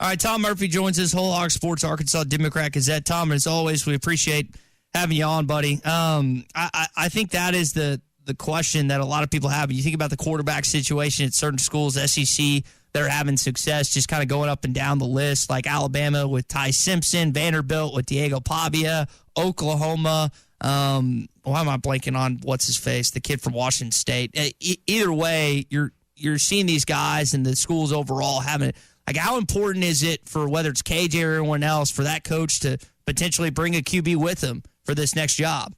All right, Tom Murphy joins us, Whole Hog Sports Arkansas Democrat-Gazette. Tom, as always, we appreciate having you on, buddy. I think that is the question that a lot of people have. You think about the quarterback situation at certain schools, SEC, that are having success, just kind of going up and down the list, like Alabama with Ty Simpson, Vanderbilt with Diego Pavia, Oklahoma. Why am I blanking on what's-his-face, the kid from Washington State? Either way, you're seeing these guys and the schools overall having – like, how important is it for whether it's KJ or anyone else for that coach to potentially bring a QB with him for this next job?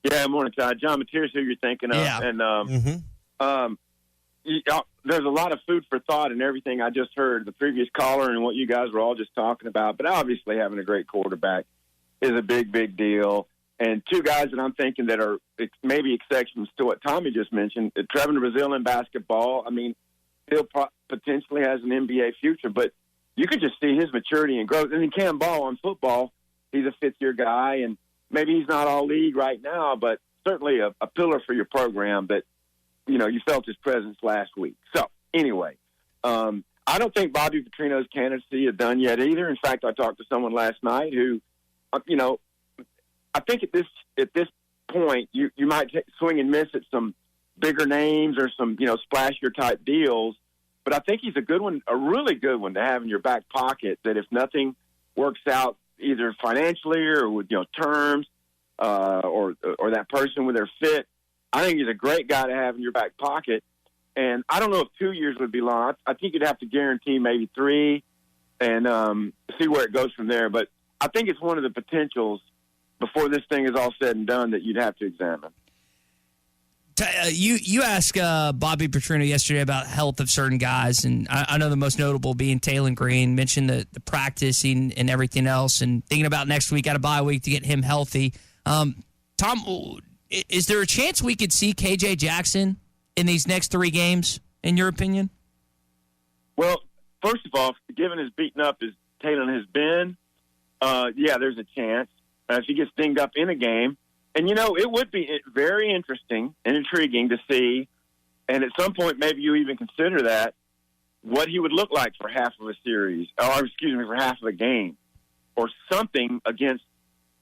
Yeah, morning, Todd. John Mateers, who you're thinking of. Yeah. And there's a lot of food for thought in everything I just heard, the previous caller and what you guys were all just talking about. But obviously having a great quarterback is a big, big deal. And two guys that I'm thinking that are maybe exceptions to what Tommy just mentioned, Trevor Brazile in basketball. I mean, he'll potentially has an NBA future, but you could just see his maturity and growth. And then Cam Ball on football, he's a fifth-year guy, and maybe he's not all league right now, but certainly a pillar for your program that, you know, you felt his presence last week. So, anyway, I don't think Bobby Petrino's candidacy is done yet either. In fact, I talked to someone last night who, you know, I think at this point, you might swing and miss at some bigger names or some, you know, splashier type deals. But I think he's a good one, a really good one to have in your back pocket, that if nothing works out either financially or with, you know, terms or that person with their fit, I think he's a great guy to have in your back pocket. And I don't know if 2 years would be long. I think you'd have to guarantee maybe 3 and see where it goes from there. But I think it's one of the potentials before this thing is all said and done that you'd have to examine. You asked Bobby Petrino yesterday about health of certain guys, and I know the most notable being Taylor Green, mentioned the practicing and everything else, and thinking about next week at a bye week to get him healthy. Tom, is there a chance we could see KJ Jackson in these next 3 games, in your opinion? Well, first of all, given as beaten up as Taylor has been, yeah, there's a chance. If he gets dinged up in a game. And, you know, it would be very interesting and intriguing to see, and at some point maybe you even consider that, what he would look like for half of a series, or excuse me, for half of a game, or something against,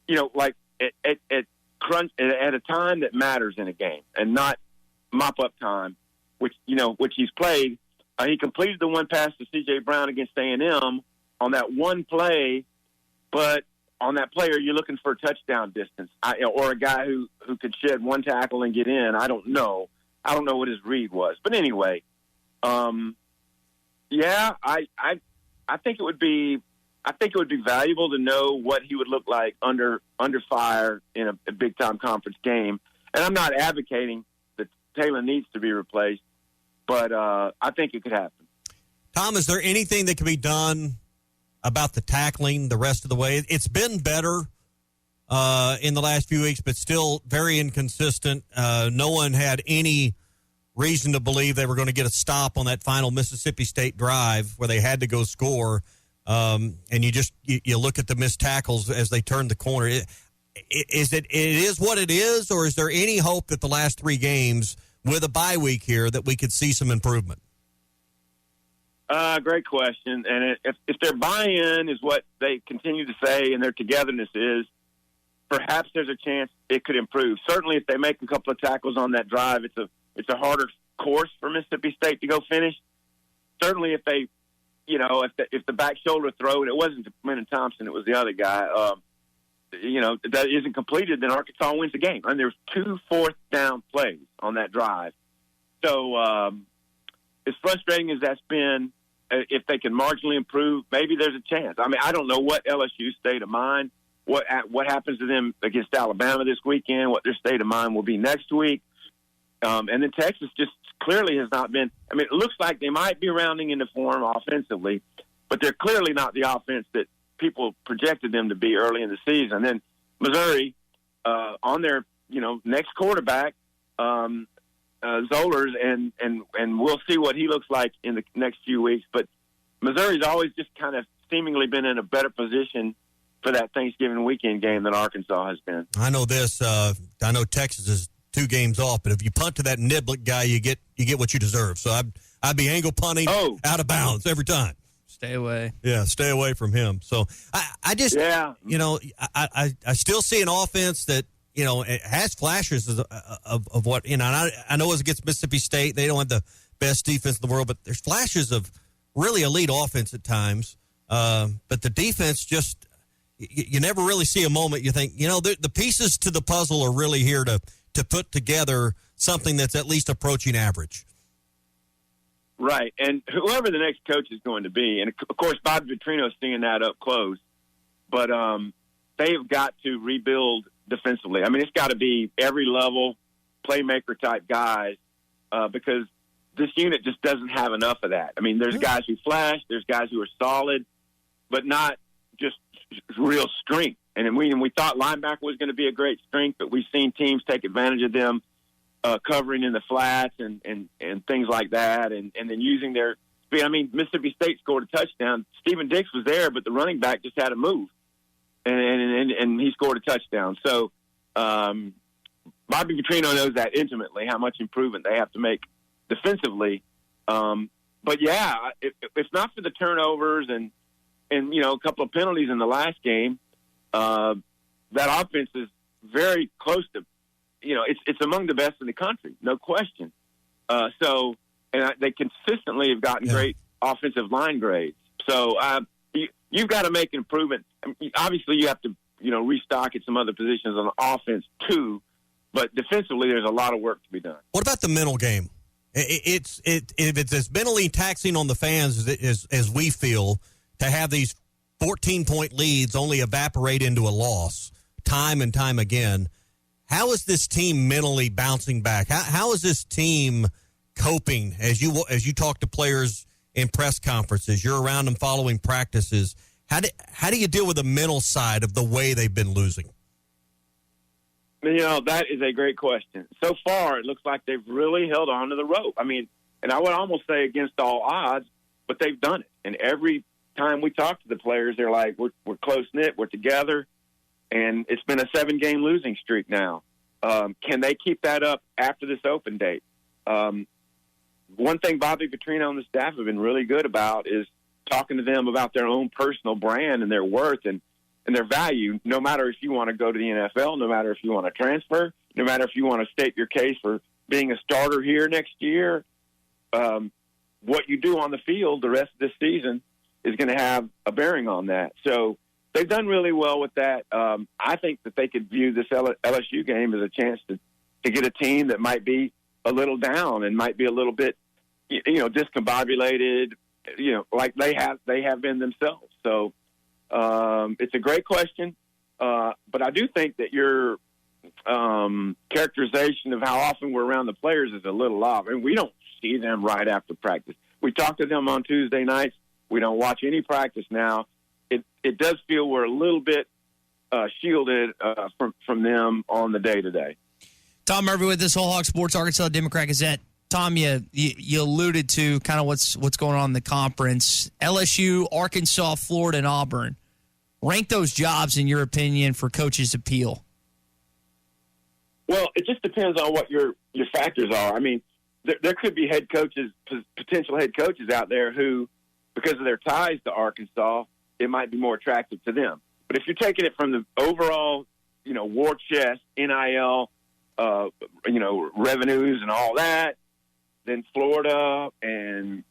you know, like at a time that matters in a game and not mop-up time, which he's played. He completed the one pass to C.J. Brown against A&M on that one play, but on that player, you're looking for a touchdown distance, or a guy who could shed one tackle and get in. I don't know. I don't know what his read was, but anyway, yeah, I think it would be valuable to know what he would look like under fire in a big time conference game. And I'm not advocating that Taylor needs to be replaced, but I think it could happen. Tom, is there anything that can be done about the tackling the rest of the way? It's been better in the last few weeks, but still very inconsistent. No one had any reason to believe they were going to get a stop on that final Mississippi State drive where they had to go score. And you look at the missed tackles as they turn the corner. It is what it is, or is there any hope that the last 3 games with a bye week here that we could see some improvement? Great question. And if their buy-in is what they continue to say and their togetherness is, perhaps there's a chance it could improve. Certainly if they make a couple of tackles on that drive, it's a harder course for Mississippi State to go finish. Certainly if they, you know, if the back shoulder throw, and it wasn't Quentin Thompson, it was the other guy, you know, that isn't completed, then Arkansas wins the game. And there's 2 fourth down plays on that drive. So as frustrating as that's been, if they can marginally improve, maybe there's a chance. I mean, I don't know what LSU's state of mind, what happens to them against Alabama this weekend, what their state of mind will be next week. And then Texas just clearly has not been – I mean, it looks like they might be rounding into form offensively, but they're clearly not the offense that people projected them to be early in the season. And then Missouri, on their, you know, next quarterback, Zollers, and we'll see what he looks like in the next few weeks. But Missouri's always just kind of seemingly been in a better position for that Thanksgiving weekend game than Arkansas has been. I know this. I know Texas is 2 games off, but if you punt to that Niblick guy, you get what you deserve. So I'd be angle punting out of bounds every time. Stay away. Yeah, stay away from him. So I just, I still see an offense that, it has flashes of what, and I know it's against Mississippi State. They don't have the best defense in the world, but there's flashes of really elite offense at times. But the defense just, you never really see a moment you think, the pieces to the puzzle are really here to put together something that's at least approaching average. Right. And whoever the next coach is going to be, and of course, Bob Vitrino's seeing that up close, but they've got to rebuild defensively. I mean, it's got to be every level playmaker type guys because this unit just doesn't have enough of that. I mean, there's guys who flash, there's guys who are solid, but not just real strength. And we thought linebacker was going to be a great strength, but we've seen teams take advantage of them covering in the flats and things like that, and then using their speed. I mean, Mississippi State scored a touchdown. Stephen Dix was there, but the running back just had to move, and he scored a touchdown. So Bobby Vitrino knows that intimately, how much improvement they have to make defensively. But, yeah, if not for the turnovers and a couple of penalties in the last game, that offense is very close to, it's among the best in the country, no question. They consistently have gotten great offensive line grades. So you've got to make an improvement. Obviously, you have to, restock at some other positions on offense too. But defensively, there's a lot of work to be done. What about the mental game? If it's as mentally taxing on the fans as we feel to have these 14-point leads only evaporate into a loss time and time again, how is this team mentally bouncing back? How is this team coping as you talk to players in press conferences? You're around them following practices. How do you deal with the mental side of the way they've been losing? That is a great question. So far, it looks like they've really held on to the rope. I mean, and I would almost say against all odds, but they've done it. And every time we talk to the players, they're like, we're close-knit, we're together. And it's been a 7-game losing streak now. Can they keep that up after this open date? One thing Bobby Vitrino and the staff have been really good about is talking to them about their own personal brand and their worth and their value, no matter if you want to go to the NFL, no matter if you want to transfer, no matter if you want to state your case for being a starter here next year. What you do on the field the rest of this season is going to have a bearing on that. So they've done really well with that. I think that they could view this LSU game as a chance to get a team that might be a little down and might be a little bit, discombobulated, like they have been themselves. So it's a great question, but I do think that your characterization of how often we're around the players is a little off. And we don't see them right after practice. We talk to them on Tuesday nights. We don't watch any practice now. It does feel we're a little bit shielded from them on the day-to-day. Tom Murphy with this Whole Hog Sports, Arkansas Democrat-Gazette. Tom, you alluded to kind of what's going on in the conference. LSU, Arkansas, Florida, and Auburn. Rank those jobs, in your opinion, for coaches' appeal. Well, it just depends on what your factors are. I mean, there could be potential head coaches out there who, because of their ties to Arkansas, it might be more attractive to them. But if you're taking it from the overall, war chest, NIL, revenues and all that, then Florida and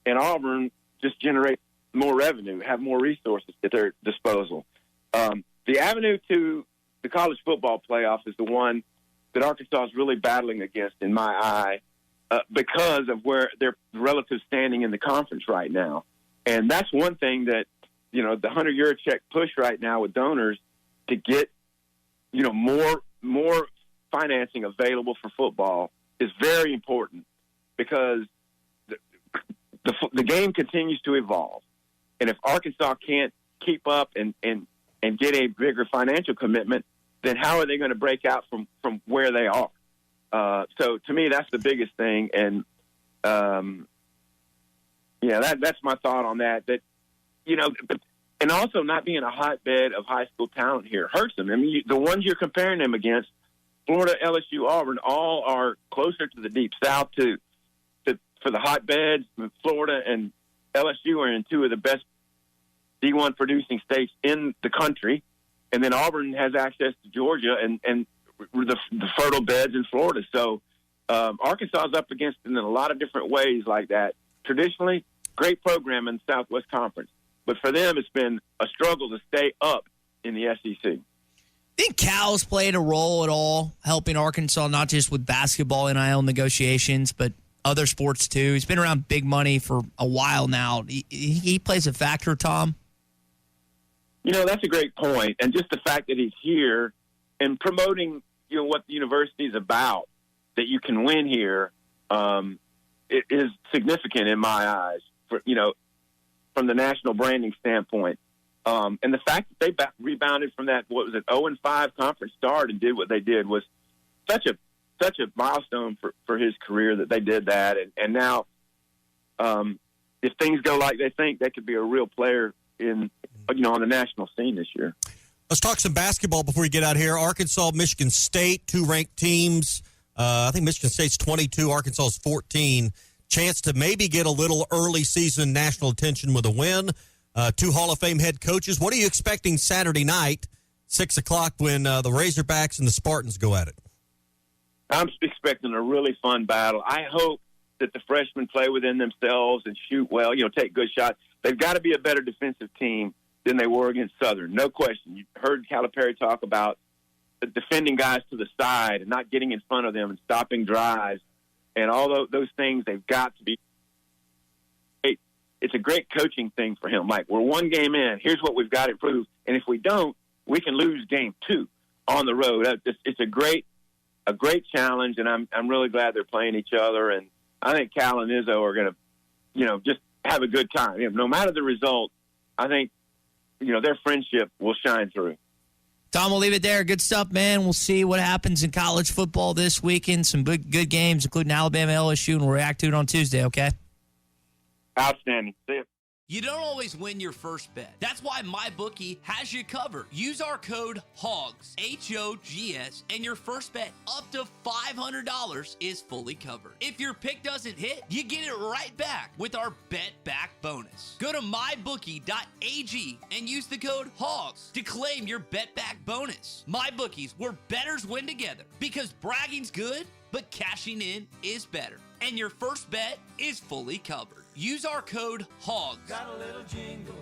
Auburn just generate more revenue, have more resources at their disposal. The avenue to the college football playoff is the one that Arkansas is really battling against, in my eye, because of where their relative standing in the conference right now. And that's one thing that, the Hunter Yurachek push right now with donors to get, more financing available for football is very important, because the game continues to evolve. And if Arkansas can't keep up and get a bigger financial commitment, then how are they going to break out from where they are? So to me, that's the biggest thing. And, that's my thought on that, and also not being a hotbed of high school talent here hurts them. I mean, the ones you're comparing them against, Florida, LSU, Auburn, all are closer to the Deep South for the hotbeds, Florida and LSU are in two of the best D1 producing states in the country, and then Auburn has access to Georgia and the fertile beds in Florida. So Arkansas is up against it in a lot of different ways like that. Traditionally, great program in the Southwest Conference, but for them it's been a struggle to stay up in the SEC. Think Cal's played a role at all helping Arkansas, not just with basketball NIL negotiations, but other sports too? He's been around big money for a while now. He plays a factor, Tom? That's a great point. And just the fact that he's here and promoting, what the university is about, that you can win here, it is significant in my eyes, from the national branding standpoint. And the fact that they rebounded from that, 0-5 conference start and did what they did was such a milestone for his career that they did that. And now, if things go like they think, they could be a real player on the national scene this year. Let's talk some basketball before we get out here. Arkansas, Michigan State, two ranked teams. I think Michigan State's 22, Arkansas is 14. Chance to maybe get a little early season national attention with a win. Two Hall of Fame head coaches. What are you expecting Saturday night, 6 o'clock, when the Razorbacks and the Spartans go at it? I'm expecting a really fun battle. I hope that the freshmen play within themselves and shoot well, take good shots. They've got to be a better defensive team than they were against Southern. No question. You heard Calipari talk about defending guys to the side and not getting in front of them and stopping drives. And all those things, they've got to be. It's a great coaching thing for him. Like, we're one game in. Here's what we've got to improve. And if we don't, we can lose game 2 on the road. It's a great challenge, and I'm really glad they're playing each other. And I think Cal and Izzo are going to, just have a good time. No matter the result, I think, their friendship will shine through. Tom, we'll leave it there. Good stuff, man. We'll see what happens in college football this weekend. Some good games, including Alabama, LSU, and we'll react to it on Tuesday, okay? Outstanding. See you. You don't always win your first bet. That's why MyBookie has you covered. Use our code HOGS, H-O-G-S, and your first bet up to $500 is fully covered. If your pick doesn't hit, you get it right back with our Bet Back bonus. Go to mybookie.ag and use the code HOGS to claim your Bet Back bonus. MyBookie's, where bettors win together, because bragging's good, but cashing in is better. And your first bet is fully covered. Use our code HOGS. Got a little jingle